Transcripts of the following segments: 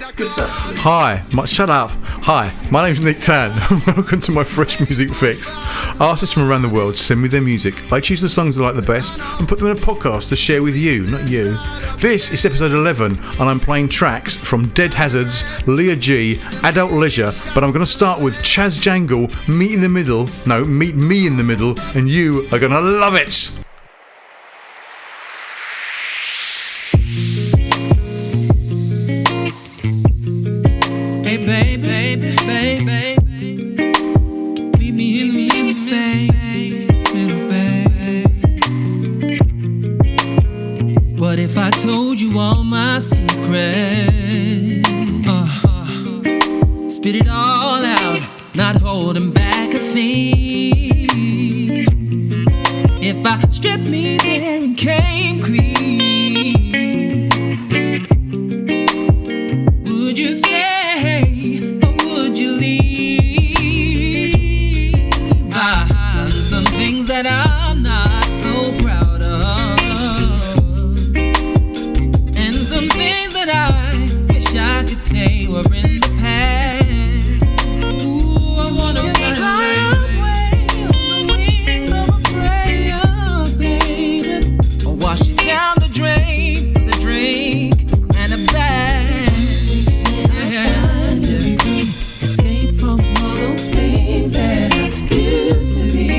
Good stuff. Hi, shut up. Hi, my name's Nick Tann. Welcome to my Fresh Music Fix. Artists from around the world send me their music. I choose the songs I like the best and put them in a podcast to share with you, not you. This is episode 11 and I'm playing tracks from Dead Hazards, Leah G, Adult Leisure, but I'm going to start with Chaz Jankel, Meet Me in the Middle, and you are going to love it. Told you all my secrets, spit it all out, not holding back a thing. If I stripped me bare and came clean, would you stay or would you leave? I've done some things that I'm not so proud of. I could say we're in the past. Ooh, I wanna fly away on the wings of a prayer, baby. Or wash it down the drain with a drink and a blast. Escape from all those things that I used to be.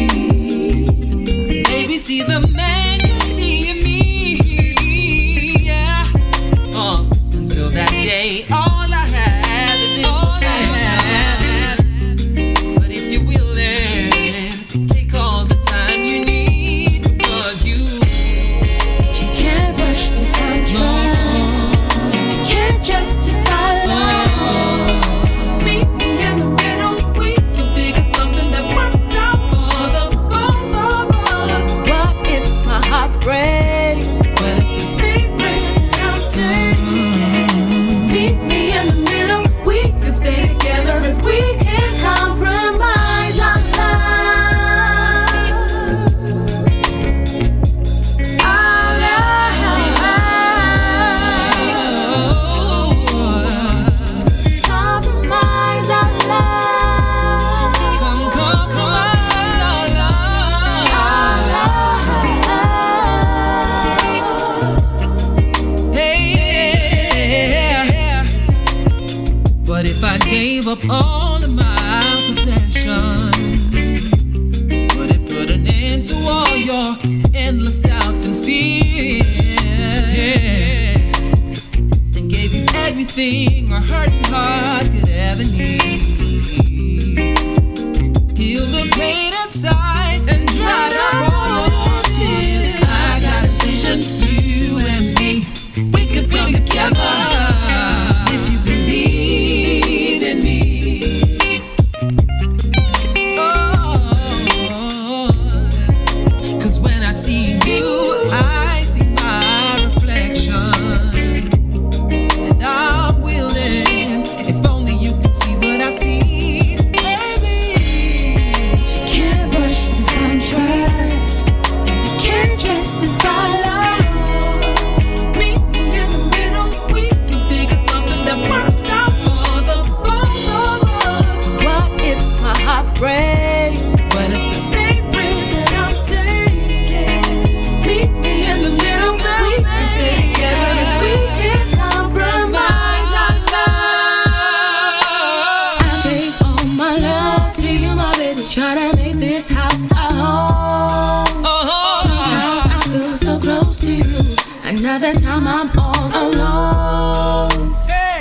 Maybe see the man you see in me. That day, all I have is imperfection. But if you're willing, take all the time you need. Cause she can't rush to find trust. You can't justify love. Meet me in the middle. We can figure something that works out for the both of us. What if my heart breaks? But it's the same risk I'm taking. Meet me in the middle. We can stay together if we can't compromise our love. Our love. Compromise our love. Compromise our love. Hey. But if I gave up all of my possessions, would it put an end to all your endless doubts and fears? And gave you everything a hurting heart could ever need. Heal the pain inside and dry up all your tears. I got a vision, you and me, we could be together. If you believe in me. Oh, cause when I see you, I see my reflection. And I'm willing, if only you could see what I see, baby. She can't rush to find trust. You can't justify love. Meet me in the middle. We can figure something that works out for the both of us. What if my heart breaks? But it's the same risk that I'm taking. Meet me in the middle. We can stay together if we can't compromise our love. I gave all my love to you, my baby. Try to make this house a home. Sometimes I feel so close to you. Another time I'm all alone.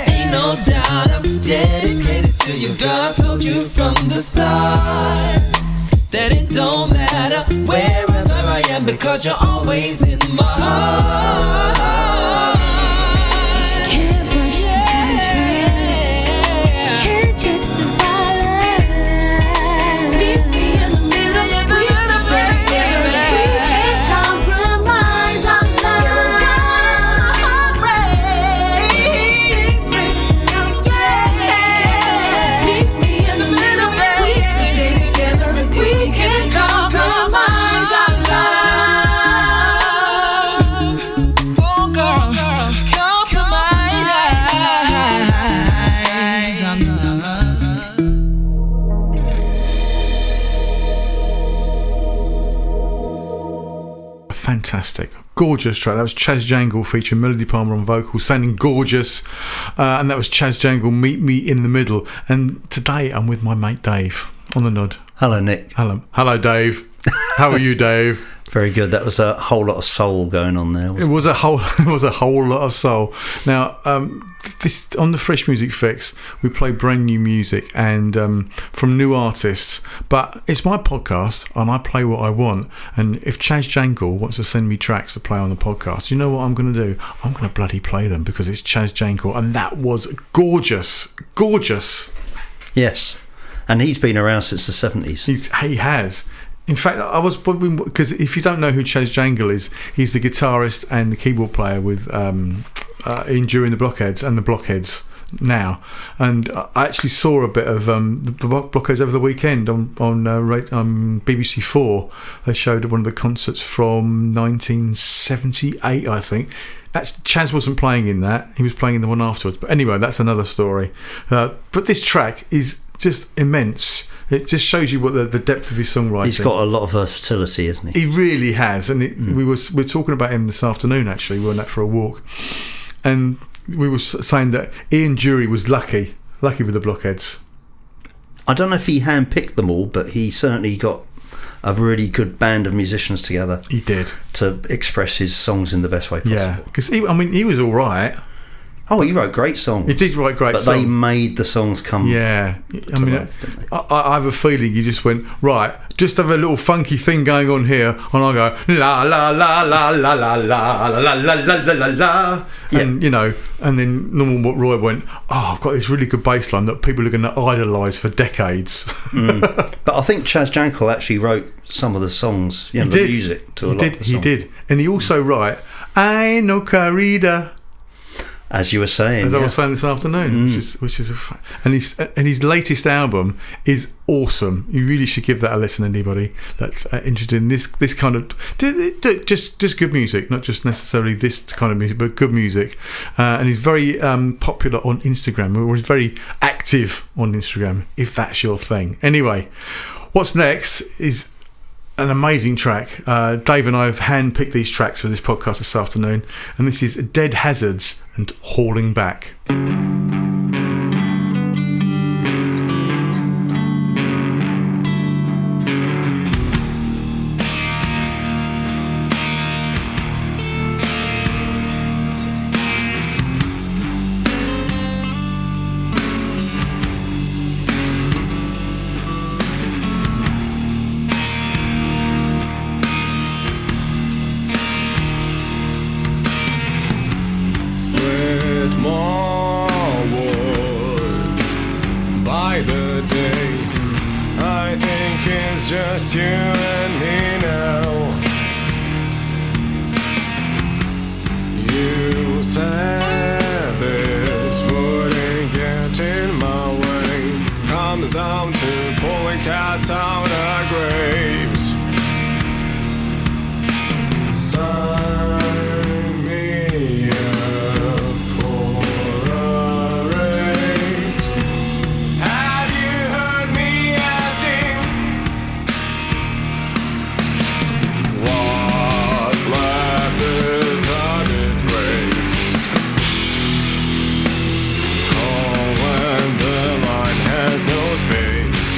Ain't no doubt I'm dedicated to you, girl. I told you from the start that it don't matter wherever I am, because you're always in my heart. She can't rush to find trust. Can't justify love. Meet me in the middle. We can stay together if we can't compromise our love. Meet me in the middle. We can stay together if we can't compromise our love. fantastic. Gorgeous track. That was Chaz Jankel featuring Melody Palmer on vocals, sounding gorgeous. And that was Chaz Jankel, Meet Me in the Middle. And today I'm with my mate Dave on the nod. Hello, Nick. Hello, Dave. How are you, Dave? Very good. That was a whole lot of soul going on there. It was a whole lot of soul. Now, this on the Fresh Music Fix, we play brand new music and from new artists. But it's my podcast, and I play what I want. And if Chaz Jankel wants to send me tracks to play on the podcast, you know what I'm going to do? I'm going to bloody play them because it's Chaz Jankel, and that was gorgeous. Yes, and he's been around since the 70s. He has. In fact, I was probably, because if you don't know who Chaz Jankel is, he's the guitarist and the keyboard player with in During the Blockheads and the Blockheads now. And I actually saw a bit of the Blockheads over the weekend on BBC 4. They showed one of the concerts from 1978, I think. Chaz wasn't playing in that. He was playing in the one afterwards. But anyway, that's another story. But this track is just immense. It just shows you what the depth of his songwriting. He's got a lot of versatility, hasn't he? He really has. And we were talking about him this afternoon, actually. We went out for a walk. And we were saying that Ian Dury was lucky with the Blockheads. I don't know if he handpicked them all, but he certainly got a really good band of musicians together. He did. To express his songs in the best way possible. Yeah, because he was all right. Oh, he wrote great songs. He did write great songs. But they made the songs come. Yeah. I mean, I have a feeling you just went, right, just have a little funky thing going on here, and I go, la la la la la la la la la la la la la. And, and then Norman Roy went, I've got this really good bass line that people are going to idolise for decades. But I think Chaz Jankel actually wrote some of the songs, the music to a lot of the songs. He did. And he also wrote, I ain't no corrida. As you were saying, I was saying this afternoon, which is and his latest album is awesome. You really should give that a listen. Anybody that's interested in this kind of just good music, not just necessarily this kind of music, but good music. And he's very popular on Instagram, or he's very active on Instagram. If that's your thing. Anyway, what's next is an amazing track. Dave and I have handpicked these tracks for this podcast this afternoon, and this is Dead Hazards and Hauling Back. Just you and me now. You said this wouldn't get in my way. Comes down to pulling cats out of graves. Sign me up for a race. Have you heard me asking? What's left is a disgrace. Oh, when the line has no space.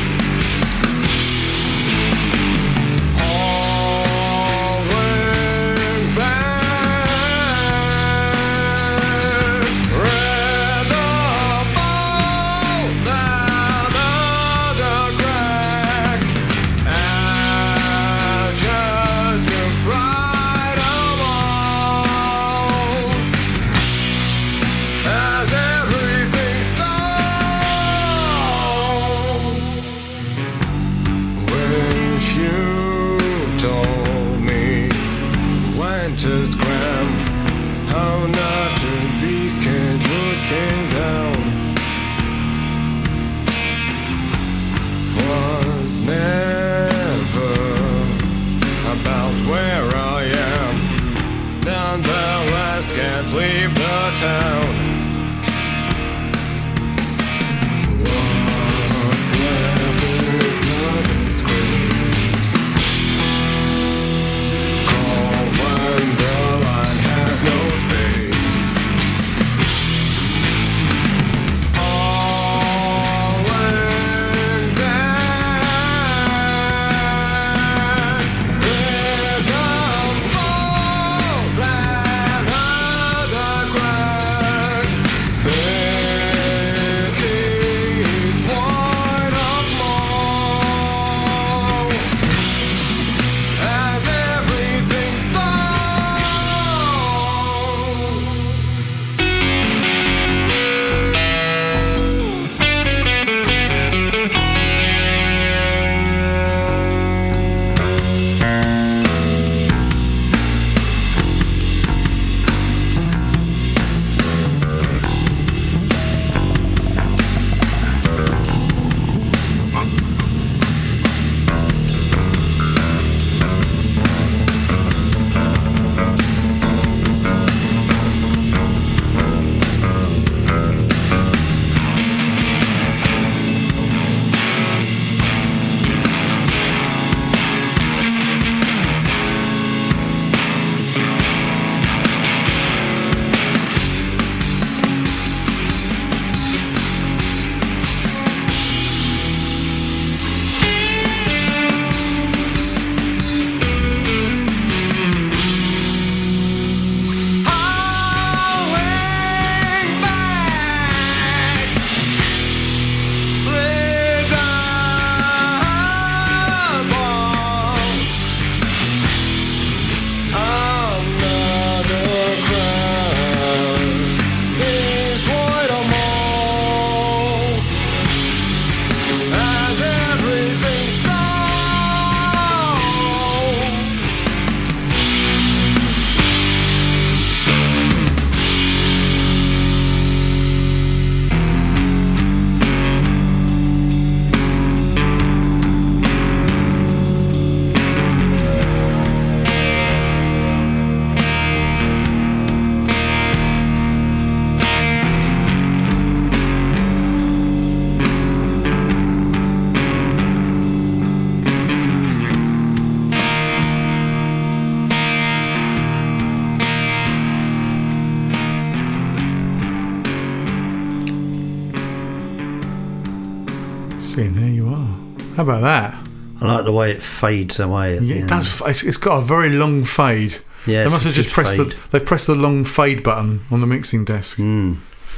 See, there you are. How about that? I like the way it fades away. At the Yeah, it end. does. It's got a very long fade. Yeah, They it's must a have just good pressed fade. they've pressed the long fade button on the mixing desk.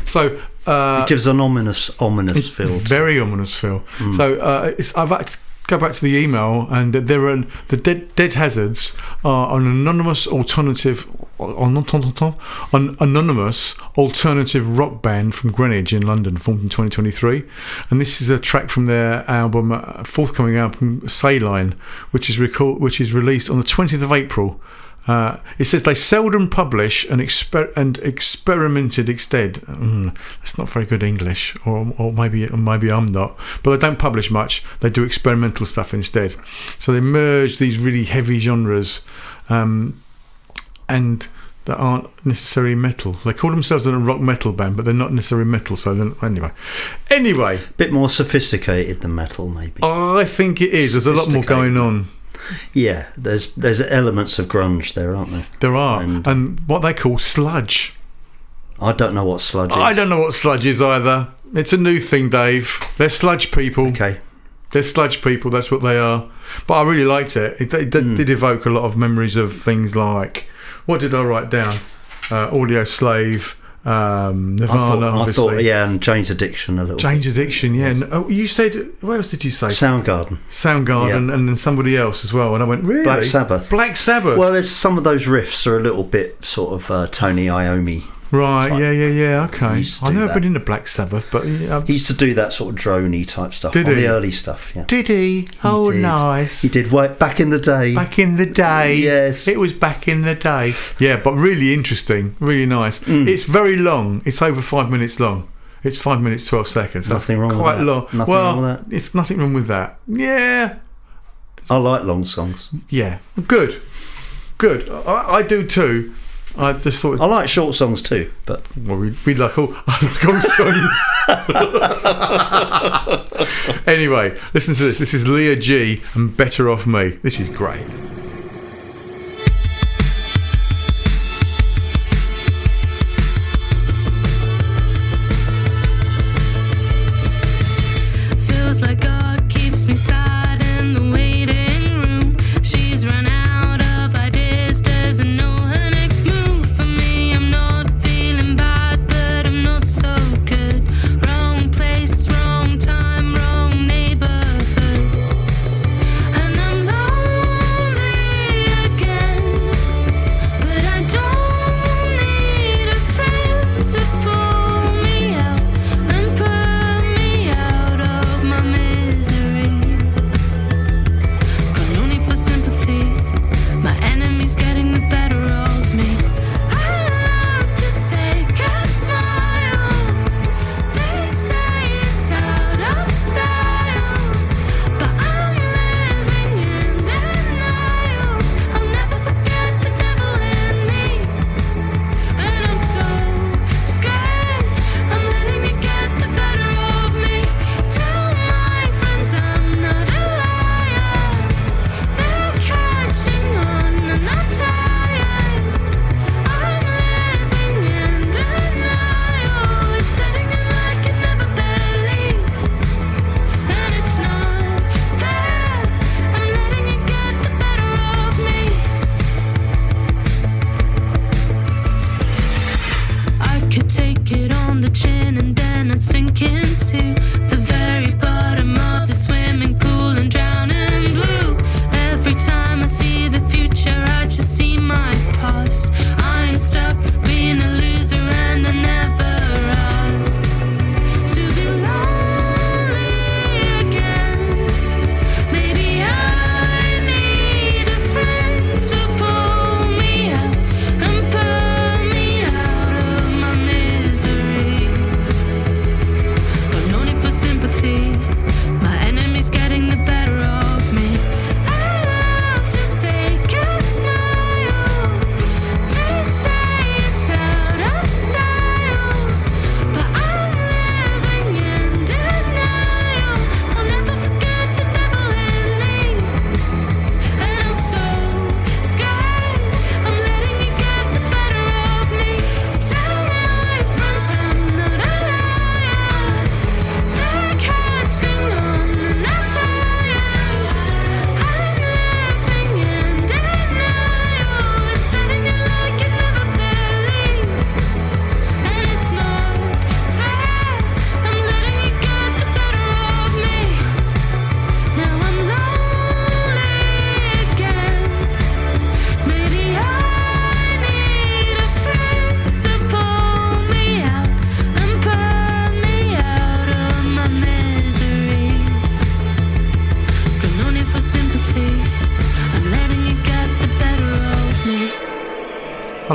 So It gives an ominous feel. very ominous feel. So I've had to go back to the email, and there are the Dead Hazards are an anonymous alternative rock band from Greenwich in London, formed in 2023, and this is a track from their album, forthcoming album Saline, which is released on the 20th of April. It says they seldom publish and experimented instead. That's not very good English, or maybe I'm not. But they don't publish much. They do experimental stuff instead. So they merge these really heavy genres, and that aren't necessarily metal. They call themselves a rock metal band, but they're not necessarily metal. So then, anyway, Bit more sophisticated than metal, maybe. I think it is. There's a lot more going on. Yeah, there's elements of grunge there, aren't there? There are, And- and what they call sludge. I don't know what sludge is. I don't know what sludge is either. It's a new thing, Dave. They're sludge people. Okay. They're sludge people, that's what they are. But I really liked it. It did evoke a lot of memories of things like, what did I write down? Audio Slave, Nirvana, I obviously. thought, yeah, and Jane's Addiction a little. Jane's Addiction, yeah. And, you said, what else did you say? Soundgarden. Soundgarden, Yeah. and then somebody else as well. And I went, really? Black Sabbath. Black Sabbath. Well, there's some of those riffs are a little bit sort of Tony Iommi. right, like- yeah, okay. used to I've do never that. been into Black Sabbath, but... He used to do that sort of droney type stuff Did on he? the early stuff. Yeah. Did he? Oh, did. nice. He did way back in the day. Back in the day. Yes. It was back in the day. Yeah, but really interesting. Really nice. It's very long. It's over 5 minutes long. It's 5 minutes, 12 seconds. That's Nothing wrong with quite that. long. Nothing wrong with that. It's nothing wrong with that. Yeah. I like long songs. Yeah. Good. I do too. I just thought... I like short songs too, but Well, we like all songs. Anyway, listen to this. This is Leah G and Better Off Me. This is great. Feels like God keeps me sad in the waiting room. She's run out of ideas, doesn't know her next move. For me, I'm not feeling bad, but I'm not so good. Wrong place, wrong time, wrong neighborhood. And I'm lonely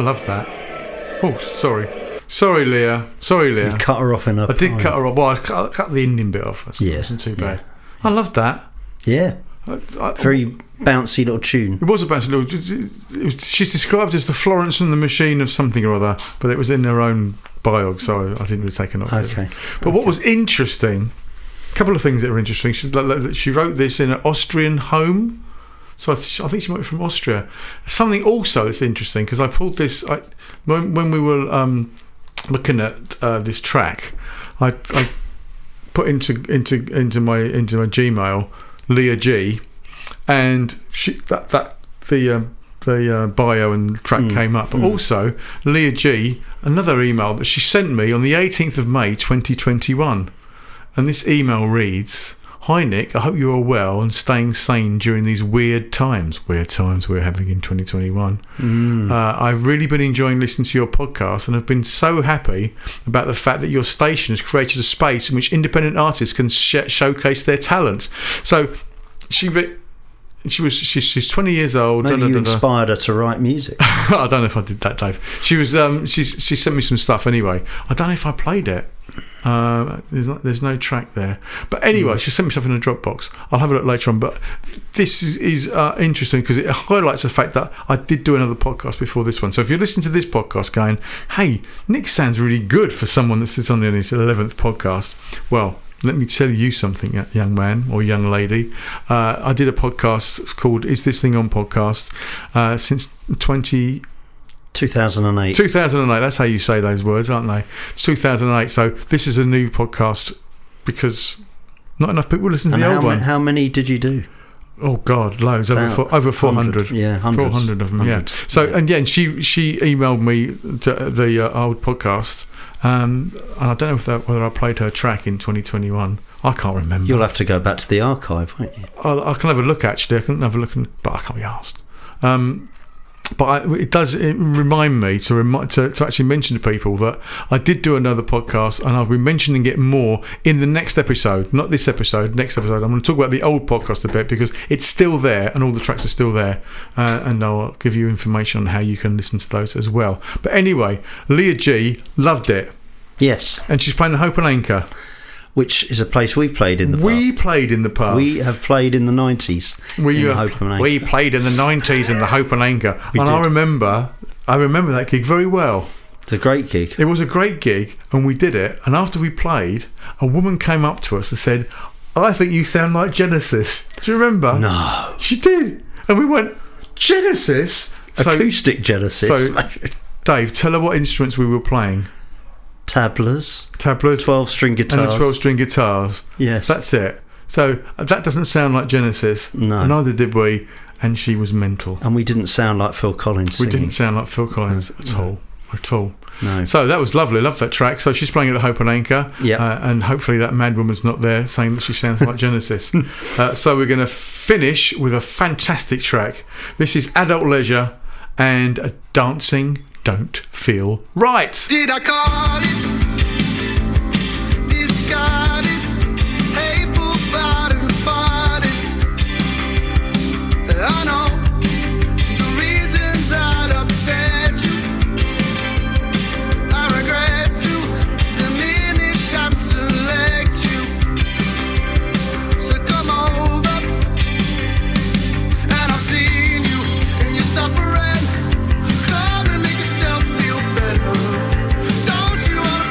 love that. Oh, sorry, Leah. You cut her off in her I did poem. cut her off. Well, I cut the ending bit off. It wasn't too bad. I love that. Yeah. Very bouncy little tune. It was a bouncy little. She's described as the Florence and the Machine of something or other, but it was in her own biog, so I didn't really take it off. Okay. But what was interesting, a couple of things that were interesting. She wrote this in an Austrian home, so I think she might be from Austria. Something also that's interesting, because I pulled this when we were looking at this track. I put into my Gmail Leah G, and the bio and track came up, but also Leah G, another email that she sent me on the 18th of May 2021, and this email reads: "Hi Nick, I hope you are well and staying sane during these weird times we're having in 2021. I've really been enjoying listening to your podcast and have been so happy about the fact that your station has created a space in which independent artists can showcase their talents." So she's 20 years old. Maybe you inspired her to write music. I don't know if I did that, Dave. She was she sent me some stuff anyway. I don't know if I played it. There's no track there, but anyway, she sent me stuff in a Dropbox. I'll have a look later on, but this is interesting because it highlights the fact that I did do another podcast before this one. So if you're listening to this podcast going, hey, Nick sounds really good for someone that sits on his 11th podcast, well, let me tell you something, young man or young lady. I did a podcast called Is This Thing On Podcast since 2008. 2008, that's how you say those words, aren't they? 2008. So this is a new podcast because not enough people listen to the old one. How many did you do? Oh God, loads. Over 400. Yeah, hundreds. 400 of them, hundreds. yeah. So, and she emailed me to the old podcast, and I don't know whether I played her track in 2021. I can't remember. You'll have to go back to the archive, won't you? I can have a look, actually. I can have a look, but I can't be asked. But it does remind me to actually mention to people that I did do another podcast, and I'll be mentioning it more in the next episode. Not this episode, next episode. I'm going to talk about the old podcast a bit because it's still there and all the tracks are still there, and I'll give you information on how you can listen to those as well. But anyway, Leah G loved it. Yes. And she's playing the Hope and Anchor, which is a place we've played in the past. We played in the past. We have played in the 90s. We played in the 90s in the Hope and Anchor. We did. I remember that gig very well. It's a great gig. It was a great gig, and we did it. And after we played, a woman came up to us and said, "I think you sound like Genesis." Do you remember? No. She did. And we went, "Genesis?" Acoustic Genesis. So, Dave, tell her what instruments we were playing. Tablas, 12-string guitars. And the 12-string guitars. Yes. That's it. So that doesn't sound like Genesis. No. And neither did we. And she was mental. And we didn't sound like Phil Collins singing. We didn't sound like Phil Collins at all. No. So that was lovely. Loved that track. So she's playing at the Hope and Anchor. Yeah. And hopefully that mad woman's not there saying that she sounds like Genesis. So we're going to finish with a fantastic track. This is Adult Leisure and Dancing Don't Feel Right. Did I call it? Discard it? Hateful patterns spotted. I know the reasons I'd upset you. I regret to diminish and select you. So come over, and I've seen you and you're suffering. Come and make yourself feel better. Don't you wanna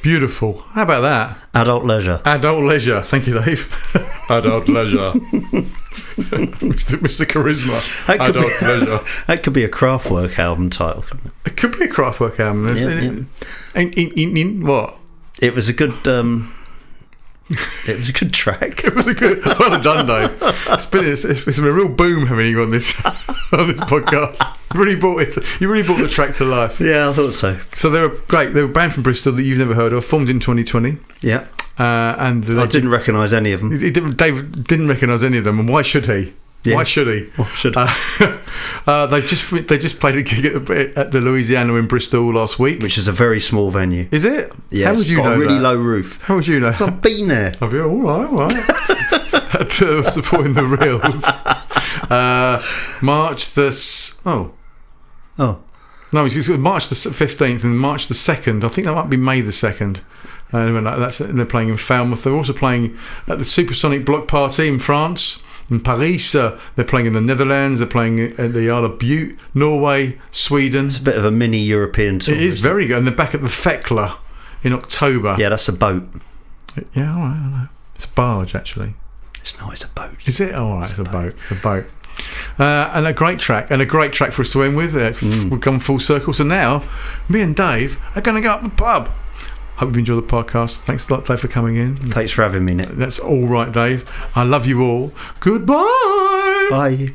Beautiful. How about that? Adult Leisure. Adult Leisure. Thank you, Dave. Adult Leisure. Mr. Charisma. That could Adult Leisure. That could be a Kraftwerk album title, couldn't it? It could be a Kraftwerk album. What? It was a good. It was a good track. It was a good. Well done, Dave. It's been a real boom having you on this podcast. You really brought the track to life. Yeah, I thought so. So they were great. They were a band from Bristol that you've never heard of, formed in 2020. Yeah. And I didn't recognise any of them. Dave didn't recognise any of them, and why should he? Yeah. Why should he? What should they just played a gig at the Louisiana in Bristol last week. Which is a very small venue. Is it? Yeah, How would you got know a really that? low roof. How would you know? I've been there. Have you? All right. Supporting the Reels. March the No, it's March the 15th and March the 2nd. I think that might be May the 2nd. They're playing in Falmouth. They're also playing at the Supersonic Block Party in France. In Paris, they're playing in the Netherlands. They're playing at the Isle of Bute, Norway, Sweden. It's a bit of a mini European tour. It is very good. And they're back at the Thekla in October. Yeah, that's a boat. Yeah, all right. I know. It's a barge, actually. It's not. It's a boat. Is it? All right. It's a boat. It's a boat. And a great track for us to end with. We've gone full circle. So now, me and Dave are going to go up the pub. Hope you've enjoyed the podcast. Thanks a lot, Dave, for coming in. Thanks for having me, Nick. That's all right, Dave. I love you all. Goodbye. Bye.